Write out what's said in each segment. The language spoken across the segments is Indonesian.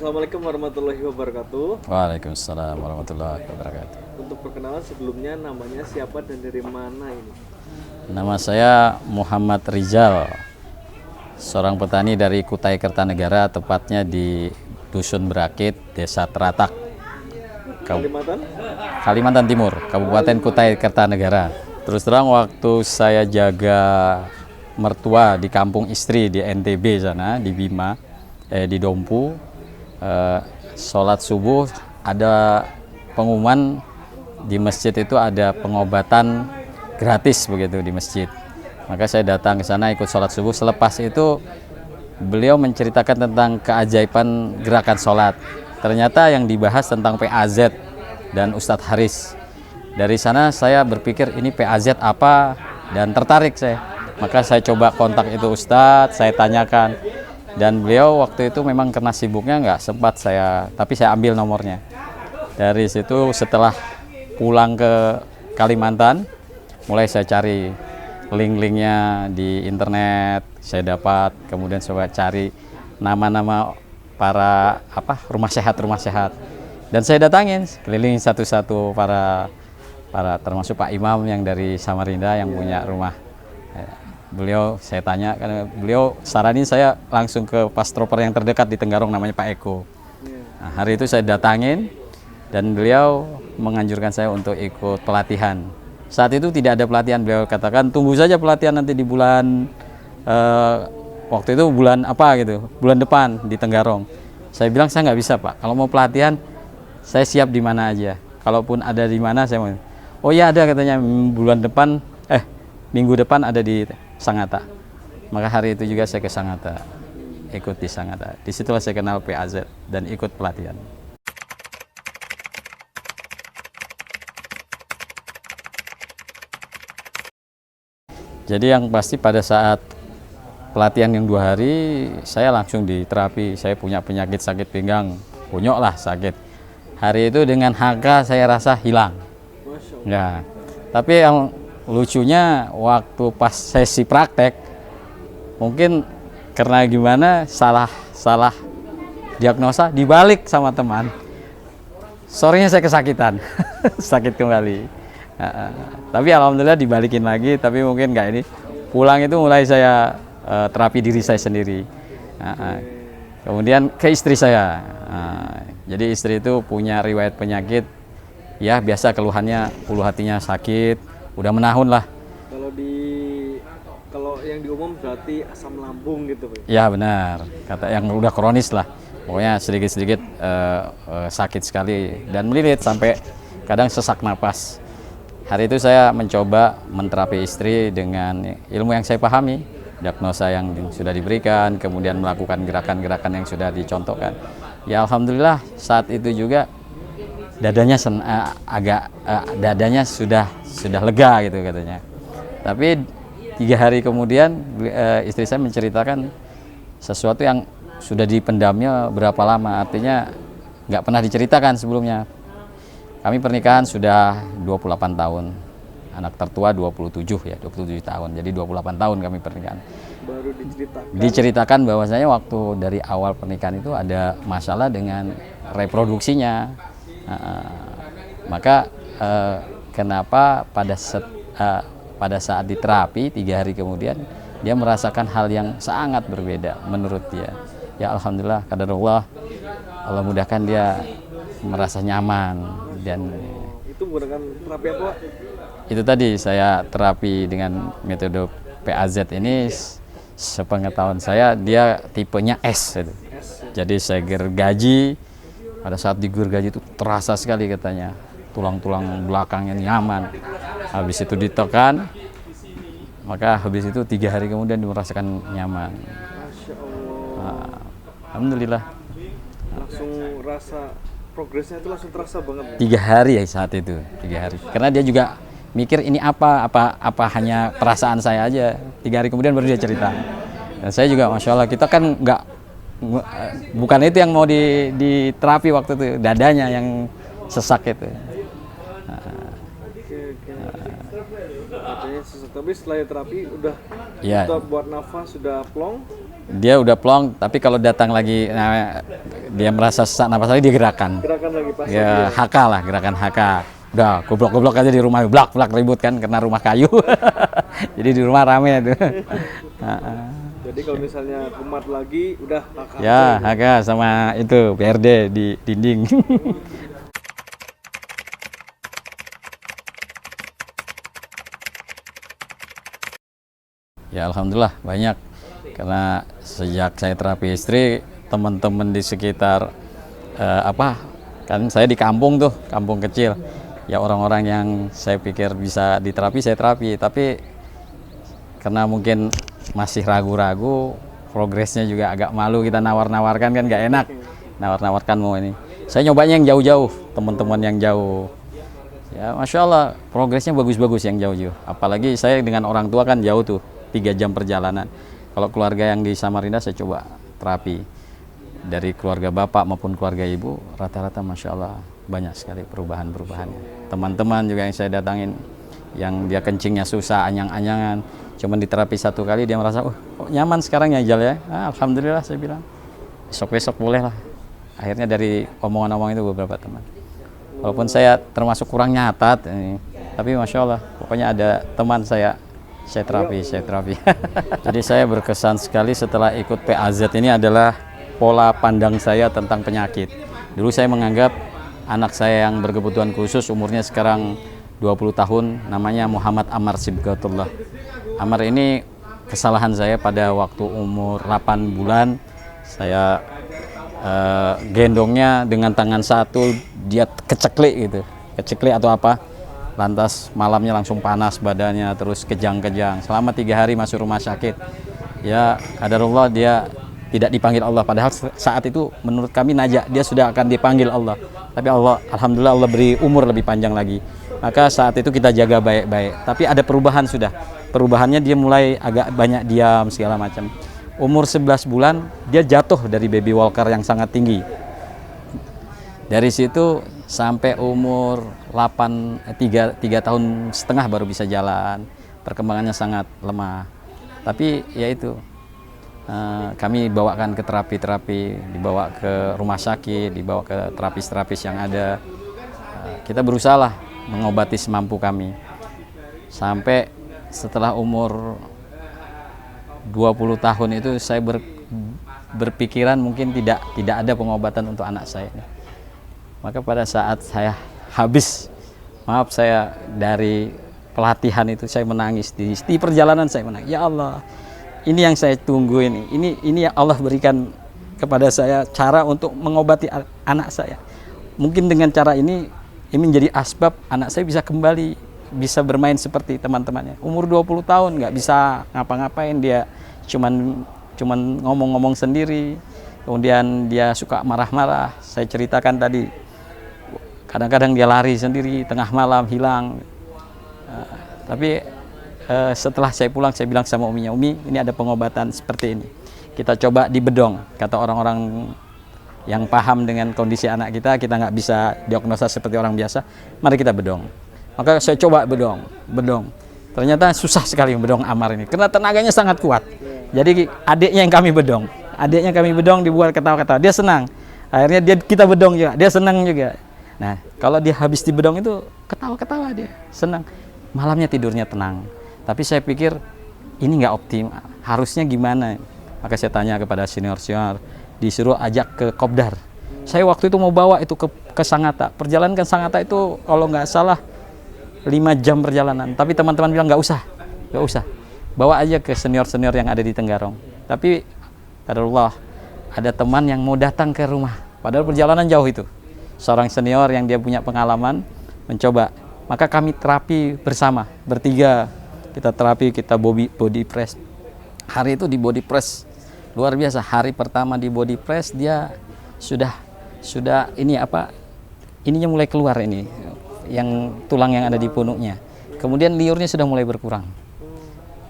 Assalamualaikum warahmatullahi wabarakatuh. Waalaikumsalam warahmatullahi wabarakatuh. Untuk perkenalan sebelumnya, namanya siapa dan dari mana ini? Nama saya Muhammad Rizal, seorang petani dari Kutai Kertanegara, tepatnya di Dusun Berakit, Desa Teratak, Kalimantan? Kalimantan Timur, Kabupaten Kutai Kertanegara. Terus terang, waktu saya jaga mertua di kampung istri di NTB sana, di Bima, di Dompu, sholat subuh ada pengumuman di masjid itu ada pengobatan gratis begitu di masjid. Maka saya datang ke sana ikut sholat subuh. Selepas itu beliau menceritakan tentang keajaiban gerakan sholat. Ternyata yang dibahas tentang PAZ dan Ustadz Haris. Dari sana saya berpikir ini PAZ apa dan tertarik saya. Maka saya coba kontak itu Ustadz, saya tanyakan. Dan beliau waktu itu memang karena sibuknya nggak sempat tapi saya ambil nomornya. Dari situ setelah pulang ke Kalimantan, mulai saya cari link-linknya di internet, saya dapat, kemudian coba cari nama-nama para rumah sehat, dan saya datangin keliling satu-satu para termasuk Pak Imam yang dari Samarinda yang punya rumah. Beliau saya tanya, karena beliau saranin saya langsung ke pastroper yang terdekat di Tenggarong, namanya Pak Eko. Nah, hari itu saya datangin dan beliau menganjurkan saya untuk ikut pelatihan. Saat itu tidak ada pelatihan, beliau katakan tunggu saja pelatihan nanti di bulan waktu itu bulan apa gitu, bulan depan di Tenggarong. Saya bilang saya nggak bisa Pak, kalau mau pelatihan saya siap di mana aja. Kalaupun ada di mana saya mau. Oh ya ada katanya minggu depan ada di Sangatta. Maka hari itu juga saya ke Sangatta, ikut di Sangatta. Disitulah saya kenal PAZ dan ikut pelatihan. Jadi yang pasti pada saat pelatihan yang 2 hari, saya langsung diterapi. Saya punya penyakit sakit pinggang, bonyok lah sakit. Hari itu dengan HK saya rasa hilang. Ya, tapi yang lucunya waktu pas sesi praktek, mungkin karena gimana salah diagnosa, dibalik sama teman. Sorenya saya kesakitan, sakit kembali. Tapi alhamdulillah dibalikin lagi, tapi mungkin nggak ini. Pulang itu mulai saya terapi diri saya sendiri. Kemudian ke istri saya. Jadi istri itu punya riwayat penyakit, ya biasa keluhannya ulu hatinya sakit, udah menahun lah. Kalau yang di umum berarti asam lambung gitu, Pak? Ya benar, kata yang udah kronis lah. Pokoknya sedikit-sedikit sakit sekali dan melilit sampai kadang sesak napas. Hari itu saya mencoba menterapi istri dengan ilmu yang saya pahami, diagnosa yang sudah diberikan, kemudian melakukan gerakan-gerakan yang sudah dicontohkan. Ya alhamdulillah saat itu juga dadanya dadanya sudah lega gitu katanya. Tapi 3 hari kemudian istri saya menceritakan sesuatu yang sudah dipendamnya berapa lama, artinya nggak pernah diceritakan sebelumnya. Kami pernikahan sudah 28 tahun, anak tertua 27 tahun, jadi 28 tahun kami pernikahan. Baru diceritakan bahwasanya waktu dari awal pernikahan itu ada masalah dengan reproduksinya. Maka kenapa pada saat diterapi 3 hari kemudian dia merasakan hal yang sangat berbeda menurut dia. Ya alhamdulillah, qadarullah, Allah mudahkan dia merasa nyaman. Dan itu menggunakan terapi apa, Pak? Itu tadi saya terapi dengan metode PAZ ini, sepengetahuan saya dia tipenya S. Jadi saya gergaji, pada saat digergaji itu terasa sekali katanya, tulang-tulang belakangnya nyaman. Habis itu ditekan, maka habis itu 3 hari kemudian merasakan nyaman. Masya Allah. Alhamdulillah. Langsung rasa progresnya itu langsung terasa banget. 3 hari ya saat itu, 3 hari. Karena dia juga mikir ini apa hanya perasaan saya aja. 3 hari kemudian baru dia cerita. Dan saya juga masya Allah, kita kan bukan itu yang mau diterapi waktu itu, dadanya yang sesak itu. Katanya sesak, tapi setelah terapi udah ya. buat nafas sudah plong. dia udah plong, tapi kalau datang lagi, nah, dia merasa sesak napas lagi, dia gerakan. Gerakan lagi pas. Ya HK lah, gerakan HK. Udah goblok-goblok aja di rumah, blak-blak ribut kan karena rumah kayu. Jadi di rumah rame itu. Jadi kalau misalnya kumat lagi, udah HK. Ya HK sama itu PRD di dinding. Ya alhamdulillah banyak, karena sejak saya terapi istri, teman-teman di sekitar kan saya di kampung tuh, kampung kecil, ya orang-orang yang saya pikir bisa diterapi saya terapi, tapi karena mungkin masih ragu-ragu, progresnya juga agak malu kita nawar-nawarkan, kan nggak enak nawar-nawarkan mau ini. Saya nyobanya yang jauh-jauh, teman-teman yang jauh. Ya Masya Allah, progresnya bagus-bagus yang jauh-jauh. Apalagi saya dengan orang tua kan jauh tuh, 3 jam perjalanan. Kalau keluarga yang di Samarinda saya coba terapi. Dari keluarga bapak maupun keluarga ibu, rata-rata Masya Allah banyak sekali perubahan-perubahannya. Teman-teman juga yang saya datangin, yang dia kencingnya susah, anyang-anyangan, cuman diterapi 1 kali dia merasa, oh kok nyaman sekarang ya Jal ya. Alhamdulillah saya bilang, besok-besok boleh lah. Akhirnya dari omongan-omongan itu beberapa teman. Walaupun saya termasuk kurang nyatat, tapi Masya Allah, pokoknya ada teman saya terapi. Jadi saya berkesan sekali setelah ikut PAZ ini adalah pola pandang saya tentang penyakit. Dulu saya menganggap anak saya yang berkebutuhan khusus, umurnya sekarang 20 tahun, namanya Muhammad Amar Sibghatullah. Amar ini kesalahan saya pada waktu umur 8 bulan, saya gendongnya dengan tangan satu, dia keceklik gitu, keceklik atau apa, lantas malamnya langsung panas badannya, terus kejang-kejang, selama 3 hari masuk rumah sakit. Ya qadarullah dia tidak dipanggil Allah, padahal saat itu menurut kami najak, dia sudah akan dipanggil Allah, tapi Allah, alhamdulillah Allah beri umur lebih panjang lagi. Maka saat itu kita jaga baik-baik, tapi ada perubahan sudah, perubahannya dia mulai agak banyak diam segala macam. Umur 11 bulan dia jatuh dari baby walker yang sangat tinggi. Dari situ sampai umur 3 tahun setengah baru bisa jalan. Perkembangannya sangat lemah. Tapi ya itu, kami bawakan ke terapi-terapi, dibawa ke rumah sakit, dibawa ke terapis-terapis yang ada. Kita berusaha lah mengobati semampu kami. Sampai setelah umur 20 tahun itu saya berpikiran mungkin tidak ada pengobatan untuk anak saya. Maka pada saat saya habis, maaf, saya dari pelatihan itu saya menangis di perjalanan, saya menangis. Ya Allah, ini yang saya tunggu ini yang Allah berikan kepada saya, cara untuk mengobati anak saya. Mungkin dengan cara ini menjadi asbab anak saya bisa kembali, bisa bermain seperti teman-temannya. Umur 20 tahun nggak bisa ngapa-ngapain, dia cuman ngomong-ngomong sendiri. Kemudian dia suka marah-marah. Saya ceritakan tadi, kadang-kadang dia lari sendiri tengah malam, hilang. Tapi setelah saya pulang, saya bilang sama uminya, Umi, ini ada pengobatan seperti ini, kita coba di bedong. Kata orang-orang yang paham dengan kondisi anak kita nggak bisa diagnosa seperti orang biasa, mari kita bedong. Maka saya coba bedong. Ternyata susah sekali bedong Amar ini, karena tenaganya sangat kuat. Jadi adiknya yang kami bedong, dibuat ketawa-ketawa, dia senang. Akhirnya kita bedong juga, dia senang juga. Nah, kalau dia habis di bedong itu ketawa-ketawa, dia senang. Malamnya tidurnya tenang. Tapi saya pikir ini nggak optimal, harusnya gimana? Maka saya tanya kepada senior-senior, disuruh ajak ke Kopdar. Saya waktu itu mau bawa itu ke Sangatta. Perjalanan ke Sangatta itu kalau nggak salah 5 jam perjalanan. Tapi teman-teman bilang nggak usah. Bawa aja ke senior-senior yang ada di Tenggarong. Tapi qadarullah, ada teman yang mau datang ke rumah, padahal perjalanan jauh itu. Seorang senior yang dia punya pengalaman mencoba. Maka kami terapi bersama, bertiga. Kita terapi, kita body press. Hari itu di body press luar biasa. Hari pertama di body press dia sudah ininya mulai keluar, ini yang tulang yang ada di punuknya. Kemudian liurnya sudah mulai berkurang.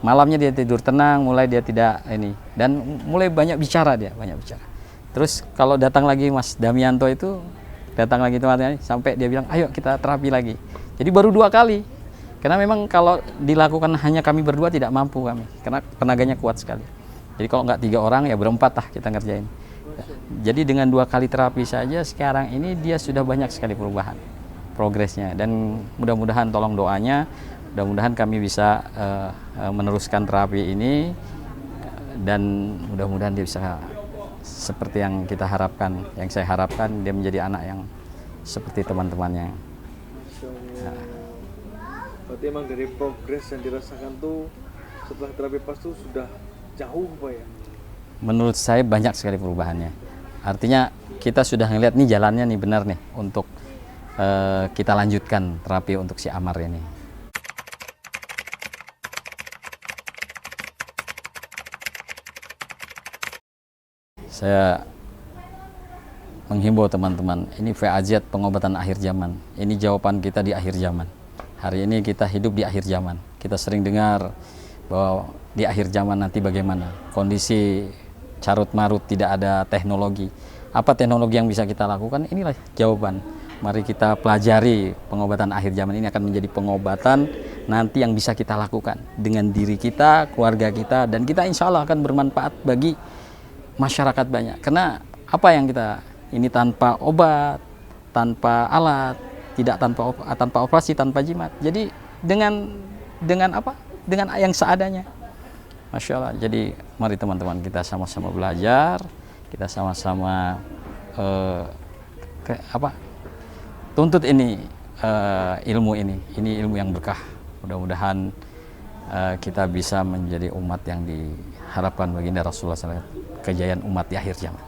Malamnya dia tidur tenang, mulai dia tidak ini, dan mulai banyak bicara. Terus kalau datang lagi Mas Damianto itu, teman-teman, sampai dia bilang, ayo kita terapi lagi. Jadi baru 2 kali, karena memang kalau dilakukan hanya kami berdua tidak mampu kami, karena tenaganya kuat sekali. Jadi kalau nggak 3 orang ya berempat lah kita ngerjain. Jadi dengan 2 kali terapi saja sekarang ini dia sudah banyak sekali perubahan progresnya, dan mudah-mudahan tolong doanya, mudah-mudahan kami bisa meneruskan terapi ini, dan mudah-mudahan dia bisa seperti yang kita harapkan, yang saya harapkan, dia menjadi anak yang seperti teman-temannya. Masya Allah. Berarti emang dari progres yang dirasakan tuh setelah terapi pas tuh sudah jauh Pak ya? Menurut saya banyak sekali perubahannya. Artinya kita sudah ngelihat nih jalannya nih benar nih untuk kita lanjutkan terapi untuk si Amar ini. Saya menghimbau teman-teman, ini VAZ pengobatan akhir zaman. Ini jawaban kita di akhir zaman. Hari ini kita hidup di akhir zaman. Kita sering dengar bahwa di akhir zaman nanti bagaimana? Kondisi carut marut, tidak ada teknologi. Apa teknologi yang bisa kita lakukan? Inilah jawaban. Mari kita pelajari pengobatan akhir zaman ini, akan menjadi pengobatan nanti yang bisa kita lakukan dengan diri kita, keluarga kita, dan kita insya Allah akan bermanfaat bagi masyarakat banyak. Karena apa yang kita ini tanpa obat, tanpa alat, tidak tanpa operasi, tanpa jimat. Jadi dengan apa? Dengan yang seadanya. Masya Allah. Jadi mari teman-teman kita sama-sama belajar, kita sama-sama tuntut ini ilmu ini ilmu yang berkah. Mudah-mudahan kita bisa menjadi umat yang diharapkan baginda Rasulullah SAW, kejayaan umat di akhir zaman.